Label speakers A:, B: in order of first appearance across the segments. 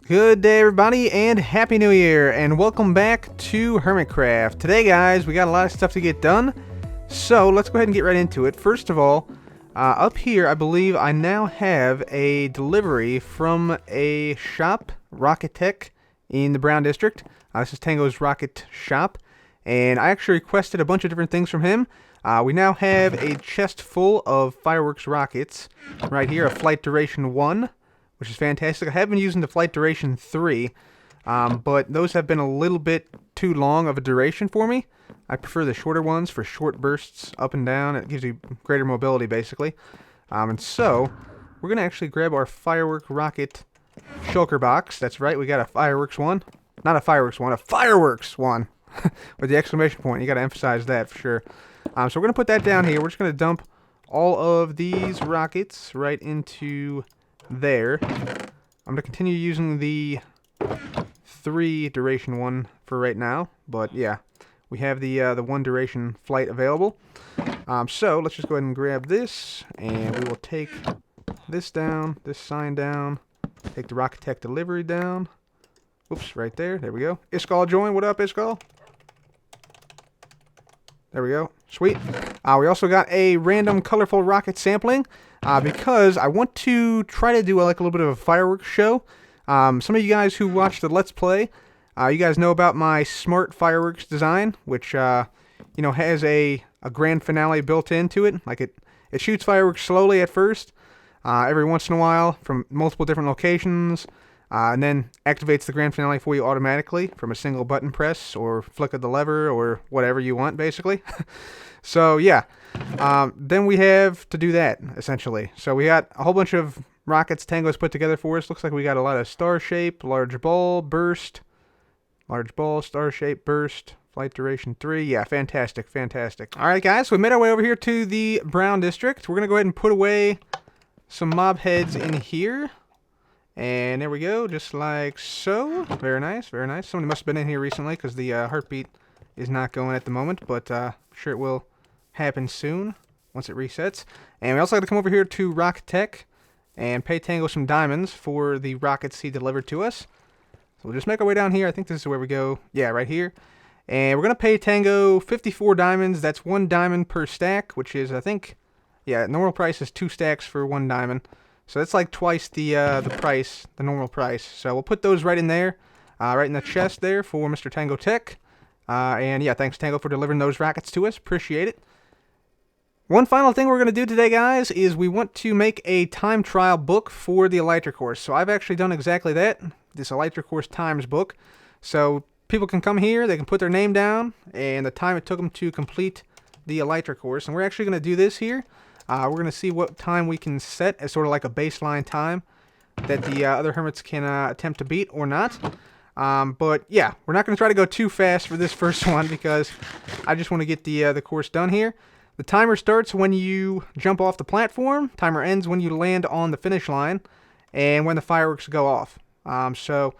A: Good day everybody and Happy New Year and welcome back to Hermitcraft. Today guys, we got a lot of stuff to get done, so let's go ahead and get right into it. First of all, up here I believe I now have a delivery from a shop, Rocket Tech, in the Brown District. This is Tango's Rocket Shop, and I actually requested a bunch of different things from him. We now have a chest full of fireworks rockets right here, a flight duration 1. Which is fantastic. I have been using the flight duration 3, but those have been a little bit too long of a duration for me. I prefer the shorter ones for short bursts up and down. It gives you greater mobility, basically. And so, we're going to actually grab our firework rocket shulker box. That's right, we got a fireworks one. Not a fireworks one, a fireworks one. With the exclamation point, you got to emphasize that for sure. So we're going to put that down here. We're just going to dump all of these rockets right into there. I'm going to continue using the 3 duration one for right now, but yeah, we have the 1 duration flight available. So let's just go ahead and grab this, and we will take this down, this sign down, take the Rocket Tech delivery down. Oops, right there. There we go. Iskall join. What up, Iskall? There we go. Sweet. We also got a random colorful rocket sampling. Because I want to try to do like a little bit of a fireworks show. Some of you guys who watch the Let's Play, you guys know about my smart fireworks design, which has a grand finale built into it. Like it shoots fireworks slowly at first, every once in a while from multiple different locations, and then activates the grand finale for you automatically from a single button press or flick of the lever or whatever you want, basically. So yeah, then we have to do that, essentially. So we got a whole bunch of rockets Tango's put together for us. Looks like we got a lot of star shape, large ball, burst, large ball, star shape, burst, flight duration 3. Yeah, fantastic, fantastic. Alright guys, so we made our way over here to the Brown District. We're going to go ahead and put away some mob heads in here. And there we go, just like so. Very nice, very nice. Somebody must have been in here recently because the heartbeat is not going at the moment, but I'm sure it will happen soon once it resets. And we also got to come over here to Rocket Tech and pay Tango some diamonds for the rockets he delivered to us. So we'll just make our way down here. I think this is where we go. Yeah, right here. And we're going to pay Tango 54 diamonds. That's 1 diamond per stack, which is, I think, yeah, normal price is 2 stacks for 1 diamond. So that's like twice the price, the normal price. So we'll put those right in there, right in the chest there for Mr. Tango Tech. And yeah, thanks Tango for delivering those rockets to us. Appreciate it. One final thing we're going to do today, guys, is we want to make a time trial book for the Elytra course. So I've actually done exactly that, this Elytra course times book. So people can come here, they can put their name down, and the time it took them to complete the Elytra course. And we're actually going to do this here. We're going to see what time we can set as sort of like a baseline time that the other hermits can attempt to beat or not. But yeah, we're not going to try to go too fast for this first one because I just want to get the course done here. The timer starts when you jump off the platform. Timer ends when you land on the finish line and when the fireworks go off. So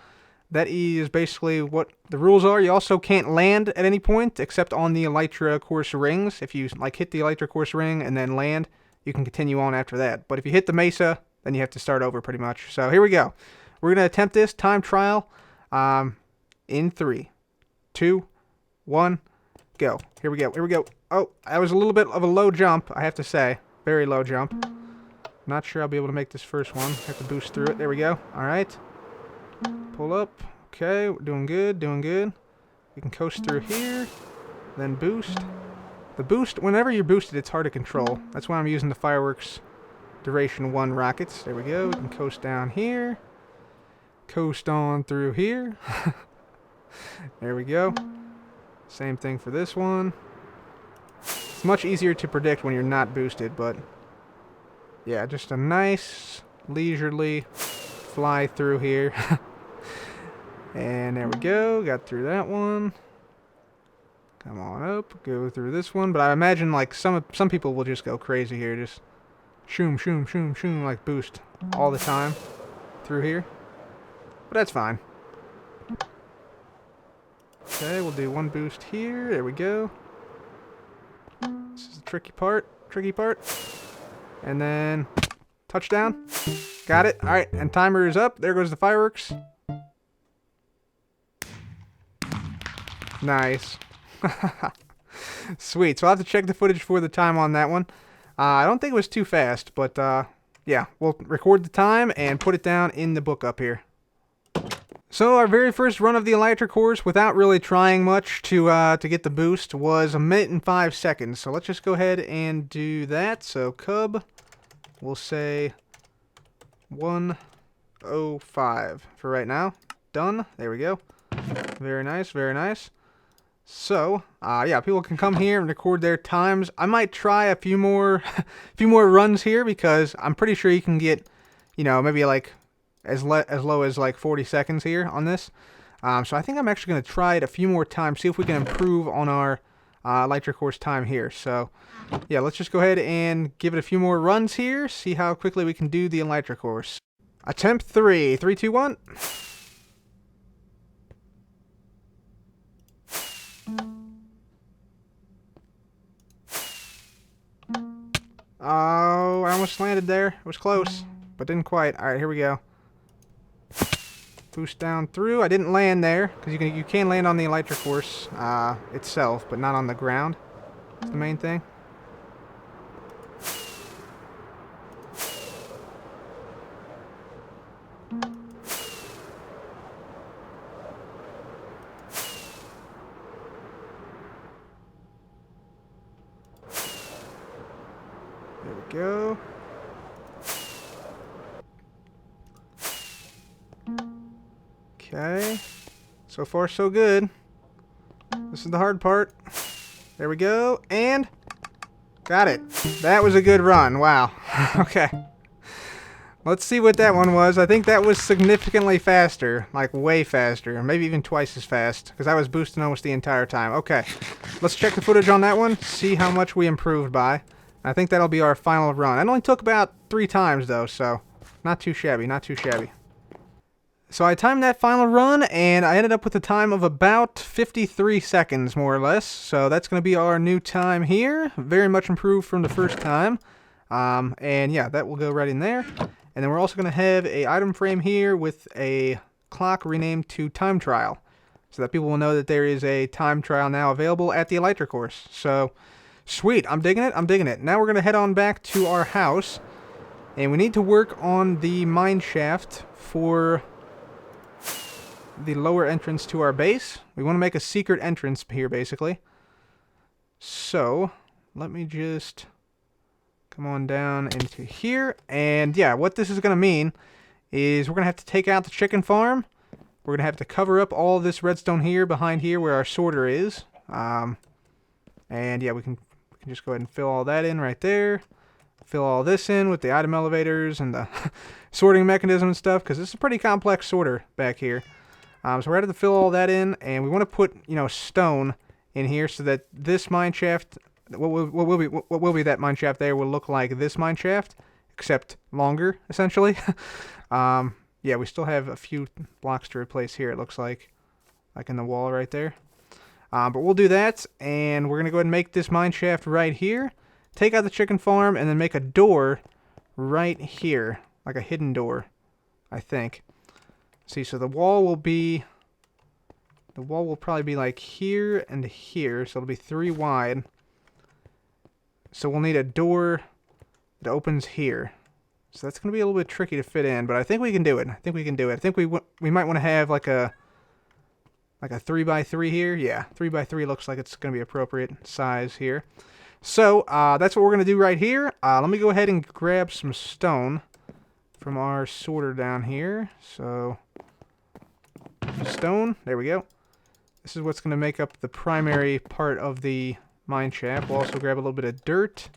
A: that is basically what the rules are. You also can't land at any point except on the Elytra course rings. If you like hit the Elytra course ring and then land, you can continue on after that. But if you hit the mesa, then you have to start over pretty much. So here we go. We're going to attempt this time trial in 3, 2, 1, go. Here we go. Here we go. Oh, that was a little bit of a low jump, I have to say. Very low jump. Not sure I'll be able to make this first one. Have to boost through it. There we go. All right. Pull up. Okay, we're doing good, doing good. We can coast through here, then boost. The boost, whenever you're boosted, it's hard to control. That's why I'm using the fireworks duration 1 rockets. There we go. We can coast down here. Coast on through here. There we go. Same thing for this one. It's much easier to predict when you're not boosted, but yeah, just a nice leisurely fly through here. And there we go, got through that one. Come on up, go through this one. But I imagine like some people will just go crazy here, just shoom, shoom, shoom, shoom, like boost all the time through here. But that's fine. Okay, we'll do 1 boost here. There we go. This is the tricky part. And then touchdown. Got it. All right, and timer is up. There goes the fireworks. Nice. Sweet. So I'll have to check the footage for the time on that one. I don't think it was too fast, but yeah, we'll record the time and put it down in the book up here. So our very first run of the Elytra course, without really trying much to get the boost, was 1 minute and 5 seconds. So let's just go ahead and do that. So cub, we'll say 1:05 for right now. Done. There we go. Very nice, very nice. So, yeah, people can come here and record their times. I might try a few more, runs here because I'm pretty sure you can get, you know, maybe like as low as like 40 seconds here on this. So I think I'm actually going to try it a few more times, see if we can improve on our Elytra course time here. So, yeah, let's just go ahead and give it a few more runs here, see how quickly we can do the Elytra course. Attempt 3. 3, 2, 1. Oh, I almost landed there. It was close, but didn't quite. All right, here we go. Boost down through. I didn't land there because you can land on the Elytra course itself, but not on the ground. That's the main thing. There we go. Okay. So far, so good. This is the hard part. There we go. And got it. That was a good run. Wow. Okay. Let's see what that one was. I think that was significantly faster. Like, way faster. Maybe even twice as fast. Because I was boosting almost the entire time. Okay. Let's check the footage on that one. See how much we improved by. I think that'll be our final run. It only took about 3 times, though. So, not too shabby. Not too shabby. So I timed that final run, and I ended up with a time of about 53 seconds, more or less. So that's going to be our new time here. Very much improved from the first time. And yeah, that will go right in there. And then we're also going to have a item frame here with a clock renamed to Time Trial, so that people will know that there is a time trial now available at the Elytra course. So, sweet. I'm digging it. I'm digging it. Now we're going to head on back to our house, and we need to work on the mine shaft for the lower entrance to our base. We want to make a secret entrance here, basically. So, let me just come on down into here. And yeah, what this is going to mean is we're going to have to take out the chicken farm. We're going to have to cover up all this redstone here, behind here, where our sorter is. And yeah, we can just go ahead and fill all that in right there. Fill all this in with the item elevators and the sorting mechanism and stuff, because it's a pretty complex sorter back here. So we're going to have to fill all that in, and we want to put, you know, stone in here so that this mine shaft, what will be that mine shaft there, will look like this mine shaft, except longer, essentially. Yeah, we still have a few blocks to replace here, it looks like in the wall right there. But we'll do that, and we're going to go ahead and make this mine shaft right here, take out the chicken farm, and then make a door right here, like a hidden door, I think. See, so the wall will probably be like here and here, so it'll be 3 wide. So we'll need a door that opens here. So that's going to be a little bit tricky to fit in, but I think we can do it. I think we might want to have like a 3x3 here. Yeah, 3x3 looks like it's going to be appropriate size here. So that's what we're going to do right here. Let me go ahead and grab some stone from our sorter down here. So stone, there we go. This is what's going to make up the primary part of the mine shaft. We'll also grab a little bit of dirt,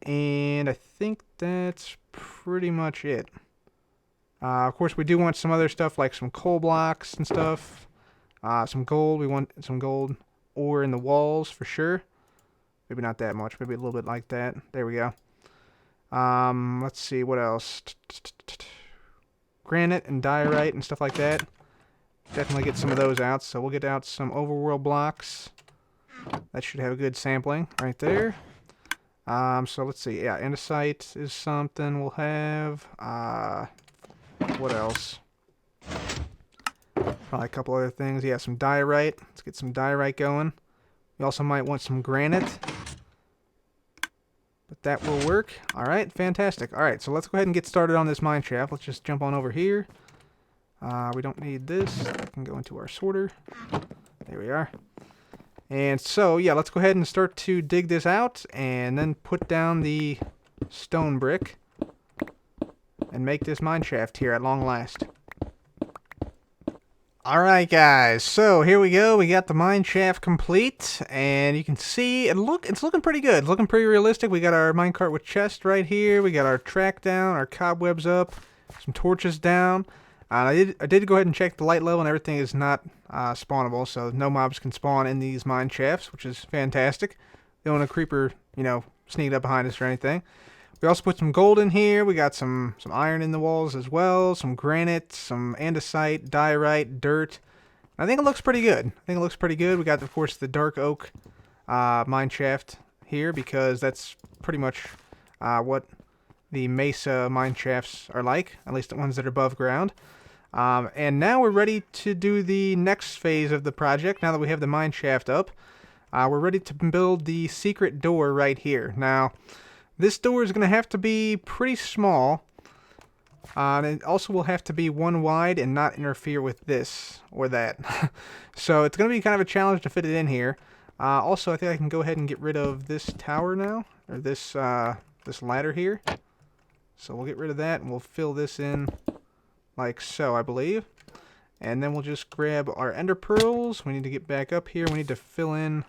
A: and I think that's pretty much it. Of course, we do want some other stuff like some coal blocks and stuff. Some gold. We want some gold ore in the walls for sure. Maybe not that much. Maybe a little bit like that. There we go. Let's see, what else? Granite and diorite and stuff like that. Definitely get some of those out. So we'll get out some overworld blocks. That should have a good sampling right there. So let's see. Yeah, andesite is something we'll have. What else? Probably a couple other things. Yeah, some diorite. Let's get some diorite going. We also might want some granite. But that will work. Alright, fantastic. Alright, so let's go ahead and get started on this mine shaft. Let's just jump on over here. We don't need this. That can go into our sorter. There we are. And so, yeah, let's go ahead and start to dig this out and then put down the stone brick and make this mine shaft here at long last. Alright guys, so here we go. We got the mine shaft complete, and you can see it's looking pretty good. It's looking pretty realistic. We got our minecart with chest right here. We got our track down, our cobwebs up, some torches down. I did go ahead and check the light level, and everything is not spawnable, so no mobs can spawn in these mine shafts, which is fantastic. Don't want a creeper, sneak up behind us or anything. We also put some gold in here. We got some iron in the walls as well, some granite, some andesite, diorite, dirt. I think it looks pretty good. We got, of course, the dark oak mine shaft here, because that's pretty much what the mesa mine shafts are like, at least the ones that are above ground. And now we're ready to do the next phase of the project. Now that we have the mine shaft up, we're ready to build the secret door right here. Now, this door is going to have to be pretty small, and it also will have to be one wide and not interfere with this or that. So it's going to be kind of a challenge to fit it in here. Also, I think I can go ahead and get rid of this tower now, or this ladder here. So we'll get rid of that, and we'll fill this in like so, I believe. And then we'll just grab our ender pearls. We need to get back up here. We need to fill in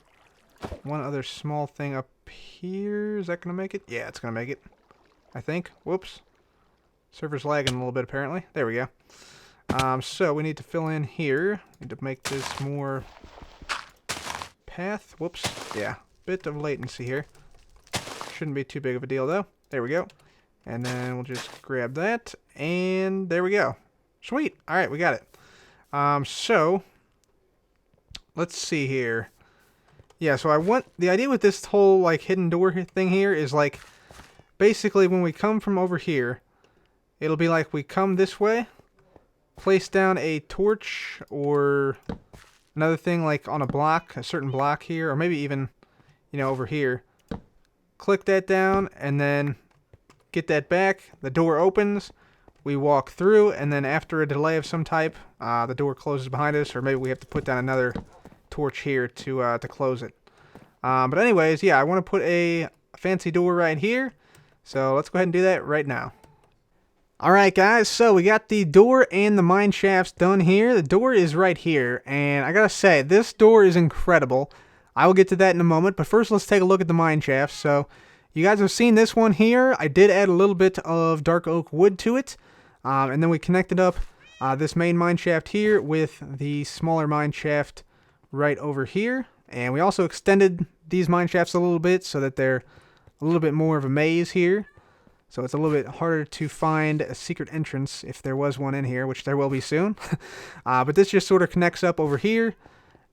A: one other small thing up here. Is that going to make it? Yeah, it's going to make it, I think. Whoops. Server's lagging a little bit, apparently. There we go. So we need to fill in here. Need to make this more path. Whoops. Yeah, bit of latency here. Shouldn't be too big of a deal, though. There we go. And then we'll just grab that, and there we go. Sweet. All right, we got it. So let's see here. Yeah, so the idea with this whole hidden door thing here is basically when we come from over here, it'll be like we come this way, place down a torch or another thing on a block, a certain block here, or maybe even over here. Click that down, and then get that back. The door opens. We walk through, and then after a delay of some type, the door closes behind us, or maybe we have to put down another torch here to close it. But anyways, yeah, I want to put a fancy door right here. So let's go ahead and do that right now. Alright guys, so we got the door and the mine shafts done here. The door is right here, and I gotta say, this door is incredible. I will get to that in a moment, but first let's take a look at the mine shafts. So you guys have seen this one here. I did add a little bit of dark oak wood to it, and then we connected up this main mine shaft here with the smaller mine shaft right over here. And we also extended these mine shafts a little bit so that they're a little bit more of a maze here. So it's a little bit harder to find a secret entrance if there was one in here, which there will be soon. But this just sort of connects up over here.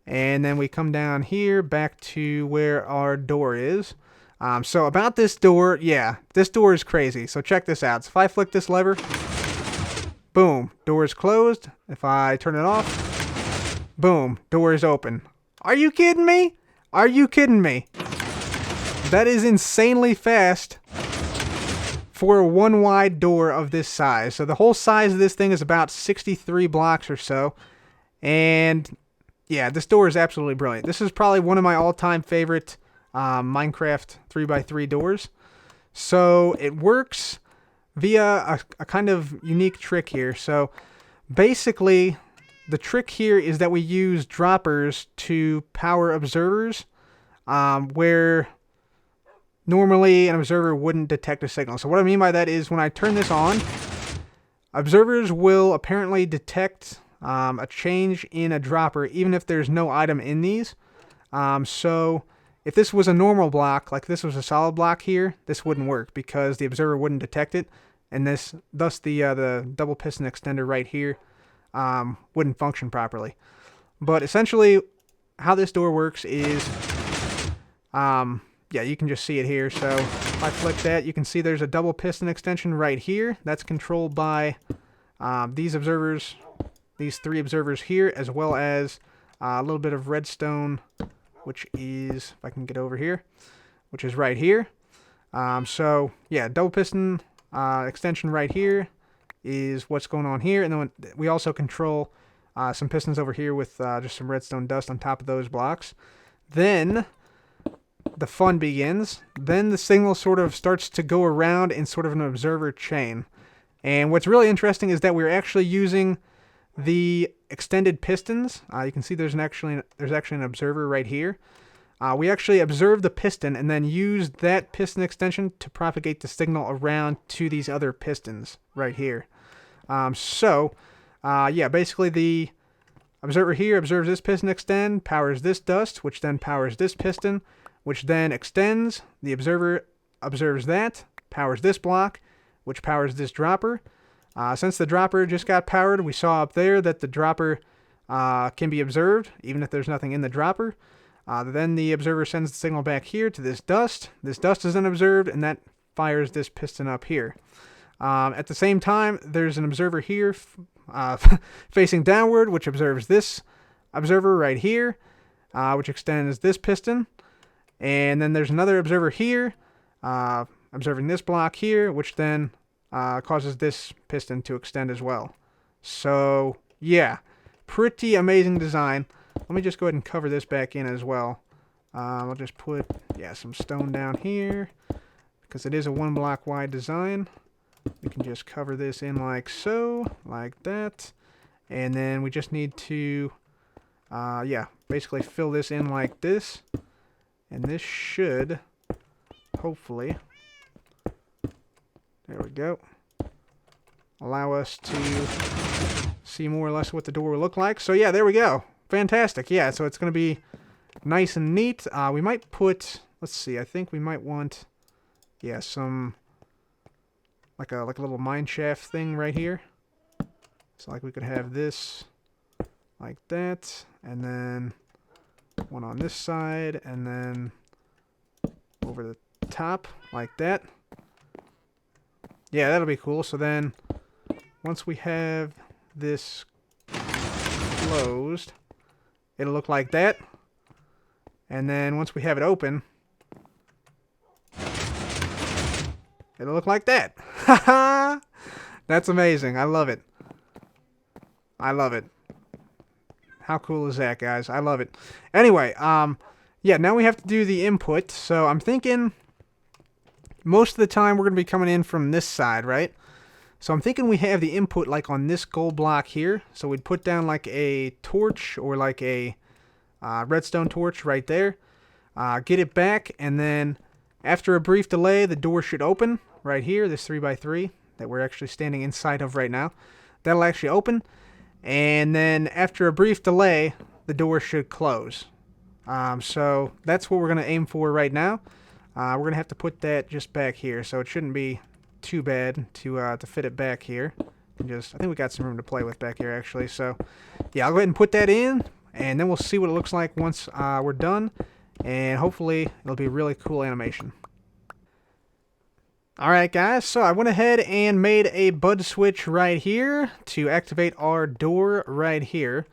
A: And then we come down here back to where our door is. So about this door, yeah, this door is crazy. So check this out. So if I flick this lever, boom, door is closed. If I turn it off, boom, door is open. Are you kidding me? Are you kidding me? That is insanely fast for a one wide door of this size. So the whole size of this thing is about 63 blocks or so. And yeah, this door is absolutely brilliant. This is probably one of my all-time favorite Minecraft 3x3 doors. So it works via a kind of unique trick here. So basically, the trick here is that we use droppers to power observers, where normally an observer wouldn't detect a signal. So what I mean by that is when I turn this on, observers will apparently detect a change in a dropper even if there's no item in these. So if this was a normal block, like this was a solid block here, this wouldn't work because the observer wouldn't detect it, and thus the double piston extender right here wouldn't function properly. But essentially how this door works is yeah, you can just see it here. So if I flick that, you can see there's a double piston extension right here. That's controlled by these observers these 3 observers here, as well as a little bit of redstone, which is, if I can get over here, which is right here. So yeah, double piston extension right here is what's going on here, and then we also control some pistons over here with just some redstone dust on top of those blocks. Then the fun begins. Then the signal sort of starts to go around in sort of an observer chain. And what's really interesting is that we're actually using the extended pistons. You can see there's actually an observer right here. We actually observe the piston and then use that piston extension to propagate the signal around to these other pistons right here. Yeah, basically the observer here observes this piston extend, powers this dust, which then powers this piston, which then extends. The observer observes that, powers this block, which powers this dropper. Since the dropper just got powered, we saw up there that the dropper can be observed, even if there's nothing in the dropper. Then the observer sends the signal back here to this dust. This dust is then observed, and that fires this piston up here. At the same time, there's an observer here facing downward, which observes this observer right here, which extends this piston. And then there's another observer here, observing this block here, which then causes this piston to extend as well. So, yeah, pretty amazing design. Let me just go ahead and cover this back in as well. I'll just put, some stone down here, because it is a 1 block wide design. We can just cover this in like so, like that. And then we just need to, basically fill this in like this. And this should, hopefully, there we go, allow us to see more or less what the door will look like. So yeah, there we go. Fantastic. Yeah, so it's going to be nice and neat. We might put, let's see, I think we might want, some, like a little mine shaft thing right here. So like we could have this like that, and then one on this side, and then over the top like that. Yeah, that'll be cool. So then once we have this closed, it'll look like that. And then once we have it open, it'll look like that. Haha! That's amazing. I love it. I love it. How cool is that, guys? I love it. Anyway, now we have to do the input. So I'm thinking most of the time we're going to be coming in from this side, right? So I'm thinking we have the input like on this gold block here. So we'd put down like a torch or like a redstone torch right there. Get it back, and then after a brief delay, the door should open right here, this 3x3 that we're actually standing inside of right now. That'll actually open, and then after a brief delay, the door should close. So that's what we're going to aim for right now. We're going to have to put that just back here, so it shouldn't be too bad to fit it back here. I think we got some room to play with back here, actually. So yeah, I'll go ahead and put that in, and then we'll see what it looks like once we're done, and hopefully it'll be a really cool animation. Alright guys, so I went ahead and made a bud switch right here to activate our door right here.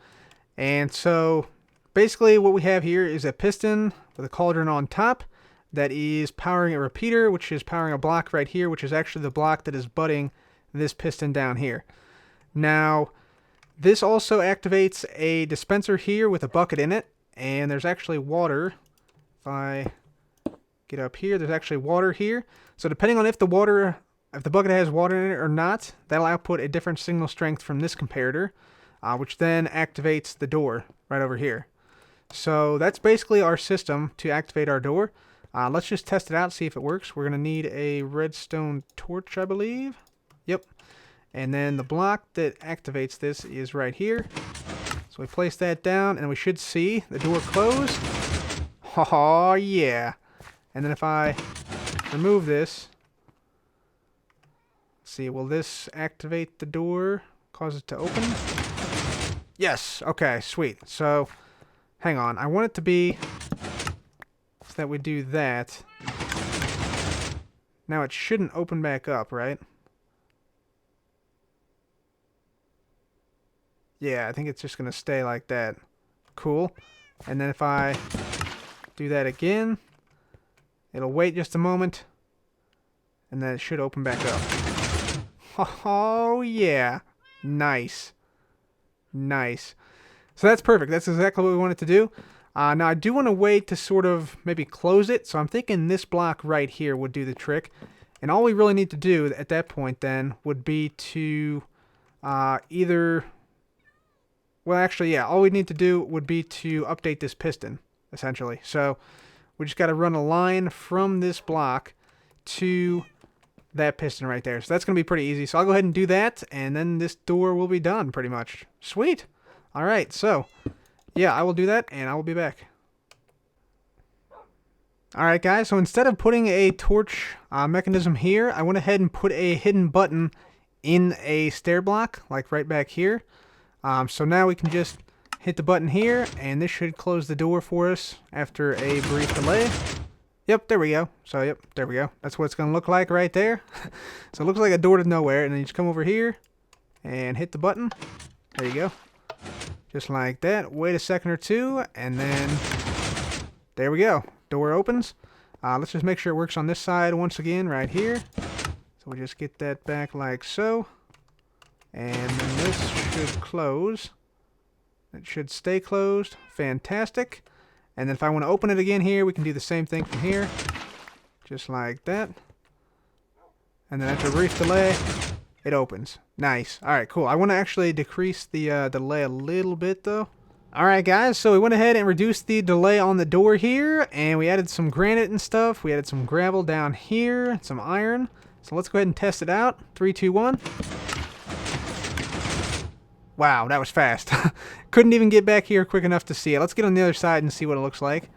A: And so basically what we have here is a piston with a cauldron on top that is powering a repeater, which is powering a block right here, which is actually the block that is butting this piston down here. Now, this also activates a dispenser here with a bucket in it, and there's actually water. If I get up here, there's actually water here. So depending on if the bucket has water in it or not, that'll output a different signal strength from this comparator, which then activates the door right over here. So that's basically our system to activate our door. Let's just test it out, see if it works. We're going to need a redstone torch, I believe. Yep. And then the block that activates this is right here. So we place that down, and we should see the door close. Oh, yeah. And then if I remove this, let's see, will this activate the door, cause it to open? Yes. Okay, sweet. So, hang on. I want it to be so that we do that. Now it shouldn't open back up, right? Yeah, I think it's just going to stay like that. Cool. And then if I do that again, it'll wait just a moment, and then it should open back up. Oh, yeah. Nice. Nice. So that's perfect. That's exactly what we wanted to do. Now, I do want to wait to sort of maybe close it, so I'm thinking this block right here would do the trick. And all we really need to do at that point then would be to either... Well, actually, yeah, all we need to do would be to update this piston, essentially. So we just got to run a line from this block to that piston right there. So that's going to be pretty easy. So I'll go ahead and do that, and then this door will be done pretty much. Sweet. All right, so yeah, I will do that, and I will be back. All right, guys, so instead of putting a torch mechanism here, I went ahead and put a hidden button in a stair block, like right back here. So now we can just hit the button here, and this should close the door for us after a brief delay. Yep, there we go. So, yep, there we go. That's what it's going to look like right there. So it looks like a door to nowhere, and then you just come over here and hit the button. There you go. Just like that. Wait a second or two, and then there we go. Door opens. Let's just make sure it works on this side once again right here. So we just get that back like so. And then this should close. It should stay closed. Fantastic. And then if I want to open it again here, we can do the same thing from here. Just like that. And then after a brief delay, it opens. Nice. Alright, cool. I want to actually decrease the delay a little bit, though. Alright, guys, so we went ahead and reduced the delay on the door here, and we added some granite and stuff. We added some gravel down here, some iron. So let's go ahead and test it out. 3, 2, 1. Wow, that was fast. Couldn't even get back here quick enough to see it. Let's get on the other side and see what it looks like.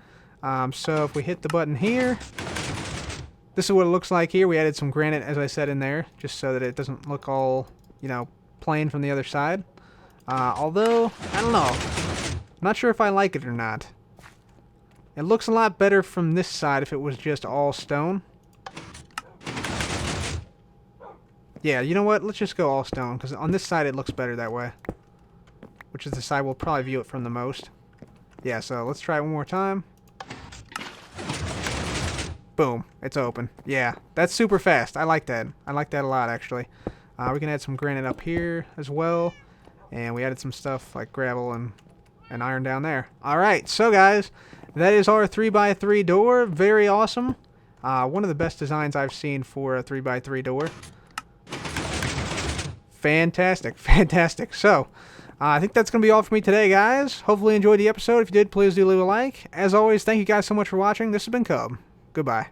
A: So if we hit the button here, this is what it looks like here. We added some granite, as I said, in there, just so that it doesn't look all, you know, plain from the other side. Although, I don't know. I'm not sure if I like it or not. It looks a lot better from this side if it was just all stone. Yeah, you know what? Let's just go all stone, because on this side it looks better that way. Which is the side we'll probably view it from the most. Yeah, so let's try it one more time. Boom. It's open. Yeah, that's super fast. I like that. I like that a lot, actually. We can add some granite up here as well. And we added some stuff like gravel and iron down there. Alright, so guys, that is our 3x3 door. Very awesome. One of the best designs I've seen for a 3x3 door. Fantastic, fantastic. So, I think that's going to be all for me today, guys. Hopefully you enjoyed the episode. If you did, please do leave a like. As always, thank you guys so much for watching. This has been Cub. Goodbye.